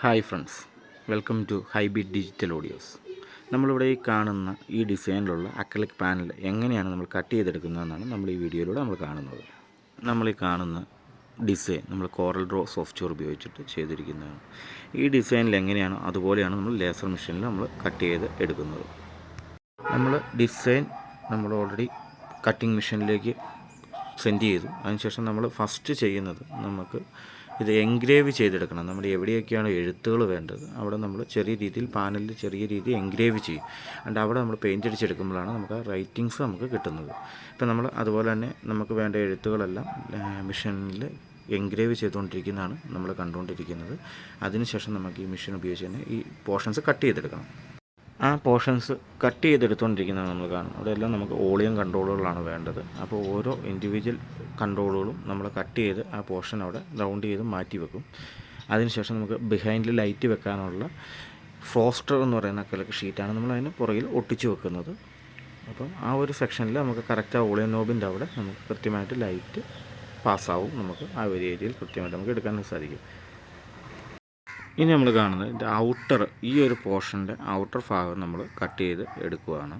Hi friends, welcome to Hibeat digital audios. നമ്മളിവിടെ ഈ കാണുന്ന ഈ ഡിസൈനിലുള്ള അക്രിലിക് പാനൽ എങ്ങനെയാണ് നമ്മൾ കട്ട് ചെയ്തെടുക്കുന്നതെന്നാണ് നമ്മൾ ഈ വീഡിയോയിലൂടെ നമ്മൾ കാണുന്നത്. നമ്മൾ ഈ കാണുന്ന ഡിസൈൻ നമ്മൾ കോറൽ ഡ്രോ സോഫ്റ്റ്വെയർ ഉപയോഗിച്ചിട്ട് ചെയ്തിരിക്കുന്നതാണ്. ഈ ഡിസൈനിൽ എങ്ങനെയാണോ അതുപോലെയാണ് നമ്മൾ ലേസർ മെഷീനിൽ നമ്മൾ കട്ട് ചെയ്ത് എടുക്കുന്നത്. നമ്മൾ ഡിസൈൻ ഓൾറെഡി കട്ടിംഗ് മെഷീനിലേക്ക് സെൻഡ് ചെയ്തു. അതിനുശേഷം നമ്മൾ ഫസ്റ്റ് ചെയ്യുന്നത് നമുക്ക് ഇത് എൻഗ്രേവ് ചെയ്തെടുക്കണം. നമ്മൾ എവിടെയൊക്കെയാണ് എഴുത്തുകൾ വേണ്ടത് അവിടെ നമ്മൾ ചെറിയ രീതിയിൽ പാനലിൽ ചെറിയ രീതിയിൽ എൻഗ്രേവ് ചെയ്യും. അതുകൊണ്ട് അവിടെ നമ്മൾ പെയിൻ്റ് അടിച്ചെടുക്കുമ്പോഴാണ് നമുക്ക് റൈറ്റിങ്സ് നമുക്ക് കിട്ടുന്നത്. ഇപ്പം നമ്മൾ അതുപോലെ തന്നെ നമുക്ക് വേണ്ട എഴുത്തുകളെല്ലാം മെഷീനിൽ എൻഗ്രേവ് ചെയ്തുകൊണ്ടിരിക്കുന്നതാണ് നമ്മൾ കണ്ടുകൊണ്ടിരിക്കുന്നത്. അതിനുശേഷം നമുക്ക് ഈ മെഷീൻ ഉപയോഗിച്ച് തന്നെ ഈ പോർഷൻസ് കട്ട് ചെയ്തെടുക്കണം. ആ പോർഷൻസ് കട്ട് ചെയ്തെടുത്തുകൊണ്ടിരിക്കുന്നത് നമ്മൾ കാണും. അവിടെയെല്ലാം നമുക്ക് വോളിയം കൺട്രോളുകളാണ് വേണ്ടത്. അപ്പോൾ ഓരോ ഇൻഡിവിജ്വൽ കൺട്രോളുകളും നമ്മൾ കട്ട് ചെയ്ത് ആ പോർഷൻ അവിടെ റൗണ്ട് ചെയ്ത് മാറ്റി വെക്കും. അതിനുശേഷം നമുക്ക് ബിഹൈൻഡിൽ ലൈറ്റ് വെക്കാനുള്ള ഫ്രോസ്റ്റർ എന്ന് പറയുന്ന അക്രിലിക് ഷീറ്റാണ് നമ്മൾ അതിന് പുറകിൽ ഒട്ടിച്ച് വെക്കുന്നത്. അപ്പം ആ ഒരു സെക്ഷനിൽ നമുക്ക് കറക്റ്റ് ആ വോളിയം നോബിൻ്റെ അവിടെ നമുക്ക് കൃത്യമായിട്ട് ലൈറ്റ് പാസ്സാവും. നമുക്ക് ആ ഒരു ഏരിയയിൽ കൃത്യമായിട്ട് നമുക്ക് എടുക്കാൻ സാധിക്കും. ഇനി നമ്മൾ കാണുന്നത് ഇതിൻ്റെ ഔട്ടർ, ഈ ഒരു പോർഷൻ്റെ ഔട്ടർ ഭാഗം നമ്മൾ കട്ട് ചെയ്ത് എടുക്കുകയാണ്.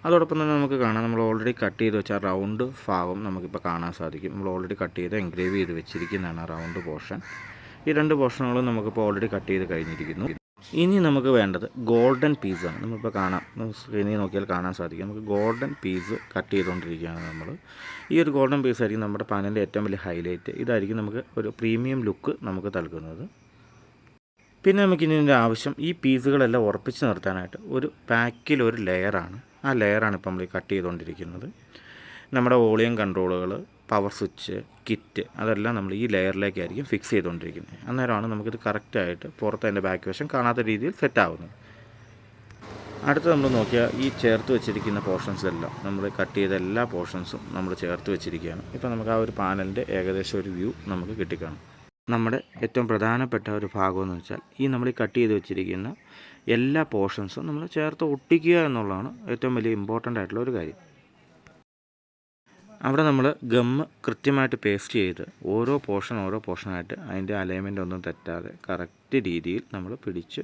അതോടൊപ്പം തന്നെ നമുക്ക് കാണാം, നമ്മൾ ഓൾറെഡി കട്ട് ചെയ്ത് വെച്ച റൗണ്ട് ഭാഗം നമുക്കിപ്പോൾ കാണാൻ സാധിക്കും. നമ്മൾ ഓൾറെഡി കട്ട് ചെയ്ത് എൻഗ്രേവ് ചെയ്ത് വെച്ചിരിക്കുന്നതാണ് ആ റൗണ്ട് പോർഷൻ. ഈ രണ്ട് പോർഷനുകളും നമുക്കിപ്പോൾ ഓൾറെഡി കട്ട് ചെയ്ത് കഴിഞ്ഞിരിക്കുന്നു. ഇനി നമുക്ക് വേണ്ടത് ഗോൾഡൻ പീസാണ്. നമ്മളിപ്പോൾ കാണാം, സ്ക്രീനിൽ നോക്കിയാൽ കാണാൻ സാധിക്കും. നമുക്ക് ഗോൾഡൻ പീസ് കട്ട് ചെയ്തുകൊണ്ടിരിക്കുകയാണ് നമ്മൾ. ഈ ഒരു ഗോൾഡൻ പീസായിരിക്കും നമ്മുടെ പാനലിൻ്റെ ഏറ്റവും വലിയ ഹൈലൈറ്റ്. ഇതായിരിക്കും നമുക്ക് ഒരു പ്രീമിയം ലുക്ക് നമുക്ക് നൽകുന്നത്. പിന്നെ നമുക്കിനി ഇതിൻ്റെ ആവശ്യം ഈ പീസുകളെല്ലാം ഉറപ്പിച്ച് നിർത്താനായിട്ട് ഒരു പാക്കിൽ ഒരു ലെയറാണ്. ആ ലെയറാണ് ഇപ്പോൾ നമ്മൾ ഈ കട്ട് ചെയ്തുകൊണ്ടിരിക്കുന്നത്. നമ്മുടെ വോളിയം കൺട്രോളുകൾ, പവർ സ്വിച്ച്, കിറ്റ്, അതെല്ലാം നമ്മൾ ഈ ലെയറിലേക്കായിരിക്കും ഫിക്സ് ചെയ്തുകൊണ്ടിരിക്കുന്നത്. അന്നേരമാണ് നമുക്കിത് കറക്റ്റായിട്ട് പുറത്ത് അതിൻ്റെ ബാക്ക് വശം കാണാത്ത രീതിയിൽ സെറ്റാവുന്നത്. അടുത്ത് നമ്മൾ നോക്കിയാൽ ഈ ചേർത്ത് വെച്ചിരിക്കുന്ന പോർഷൻസെല്ലാം നമ്മൾ കട്ട് ചെയ്ത എല്ലാ പോർഷൻസും നമ്മൾ ചേർത്ത് വെച്ചിരിക്കുകയാണ്. ഇപ്പോൾ നമുക്ക് ആ ഒരു പാനലിൻ്റെ ഏകദേശം ഒരു വ്യൂ നമുക്ക് കിട്ടിക്കാണും. നമ്മുടെ ഏറ്റവും പ്രധാനപ്പെട്ട ഒരു ഭാഗമെന്ന് വെച്ചാൽ ഈ നമ്മൾ ഈ കട്ട് ചെയ്ത് വെച്ചിരിക്കുന്ന എല്ലാ പോർഷൻസും നമ്മൾ ചേർത്ത് ഒട്ടിക്കുക എന്നുള്ളതാണ് ഏറ്റവും വലിയ ഇമ്പോർട്ടൻ്റ് ആയിട്ടുള്ള ഒരു കാര്യം. അവിടെ നമ്മൾ ഗമ്മ് കൃത്യമായിട്ട് പേസ്റ്റ് ചെയ്ത് ഓരോ പോർഷനായിട്ട് അതിൻ്റെ അലൈൻമെൻ്റ് ഒന്നും തെറ്റാതെ കറക്റ്റ് രീതിയിൽ നമ്മൾ പിടിച്ച്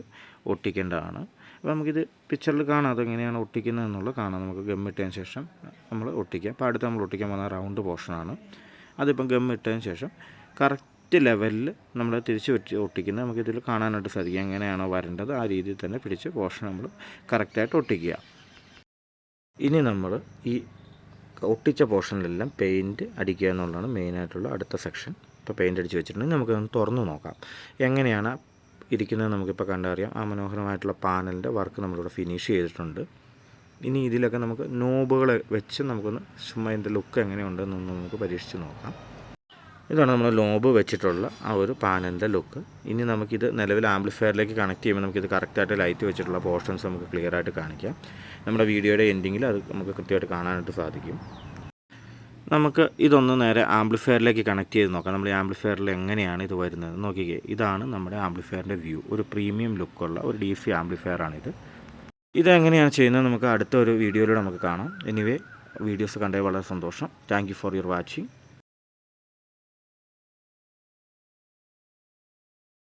ഒട്ടിക്കേണ്ടതാണ്. അപ്പോൾ നമുക്കിത് പിക്ചറിൽ കാണാം അതെങ്ങനെയാണ് ഒട്ടിക്കുന്നത് എന്നുള്ളത് കാണാം. നമുക്ക് ഗമ്മിട്ടതിന് ശേഷം നമ്മൾ ഒട്ടിക്കുക. അപ്പോൾ അടുത്ത് നമ്മൾ ഒട്ടിക്കാൻ പോകുന്ന റൗണ്ട് പോർഷനാണ്. അതിപ്പം ഗമ്മിട്ടതിന് ശേഷം കറക്റ്റ് ലെവലിൽ നമ്മൾ തിരിച്ച് വെച്ച് ഒട്ടിക്കുന്നത് നമുക്കിതിൽ കാണാനായിട്ട് സാധിക്കും. എങ്ങനെയാണോ വരേണ്ടത് ആ രീതിയിൽ തന്നെ പിടിച്ച് പോർഷൻ നമ്മൾ കറക്റ്റായിട്ട് ഒട്ടിക്കുക. ഇനി നമ്മൾ ഈ ഒട്ടിച്ച പോർഷനിലെല്ലാം പെയിൻറ്റ് അടിക്കുക എന്നുള്ളതാണ് മെയിനായിട്ടുള്ള അടുത്ത സെക്ഷൻ. ഇപ്പോൾ പെയിൻറ്റ് അടിച്ച് വെച്ചിട്ടുണ്ടെങ്കിൽ നമുക്കൊന്ന് തുറന്ന് നോക്കാം എങ്ങനെയാണ് ഇരിക്കുന്നത്. നമുക്കിപ്പോൾ കണ്ടറിയാം ആ മനോഹരമായിട്ടുള്ള പാനലിൻ്റെ വർക്ക് നമ്മളിവിടെ ഫിനിഷ് ചെയ്തിട്ടുണ്ട്. ഇനി ഇതിലൊക്കെ നമുക്ക് നോബുകൾ വെച്ച് നമുക്കൊന്ന് ചുമ്മാ ഇതിൻ്റെ ലുക്ക് എങ്ങനെയുണ്ടെന്നൊന്ന് നമുക്ക് പരീക്ഷിച്ച് നോക്കാം. ഇതാണ് നമ്മൾ നോബ് വെച്ചിട്ടുള്ള ആ ഒരു പാനലിൻ്റെ ലുക്ക്. ഇനി നമുക്കിത് നിലവിൽ ആംപ്ലിഫയറിലേക്ക് കണക്ട് ചെയ്യുമ്പോൾ നമുക്കിത് കറക്റ്റായിട്ട് ലൈറ്റ് വെച്ചിട്ടുള്ള പോർഷൻസ് നമുക്ക് ക്ലിയർ ആയിട്ട് കാണിക്കാം. നമ്മുടെ വീഡിയോയുടെ എൻഡിങ്ങിൽ അത് നമുക്ക് കൃത്യമായിട്ട് കാണാനായിട്ട് സാധിക്കും. നമുക്ക് ഇതൊന്ന് നേരെ ആംപ്ലിഫയറിലേക്ക് കണക്ട് ചെയ്ത് നോക്കാം. നമ്മൾ ഈ ആംപ്ലിഫയറിൽ എങ്ങനെയാണ് ഇത് വരുന്നത് നോക്കിക്കേ. ഇതാണ് നമ്മുടെ ആംപ്ലിഫയറിൻ്റെ വ്യൂ. ഒരു പ്രീമിയം ലുക്കുള്ള ഒരു DC ആംപ്ലിഫയറാണിത്. ഇതെങ്ങനെയാണ് ചെയ്യുന്നത് നമുക്ക് അടുത്ത ഒരു വീഡിയോയിലൂടെ നമുക്ക് കാണാം. എനിവേ വീഡിയോസ് കണ്ടത് വളരെ സന്തോഷം. Thank you for your watching.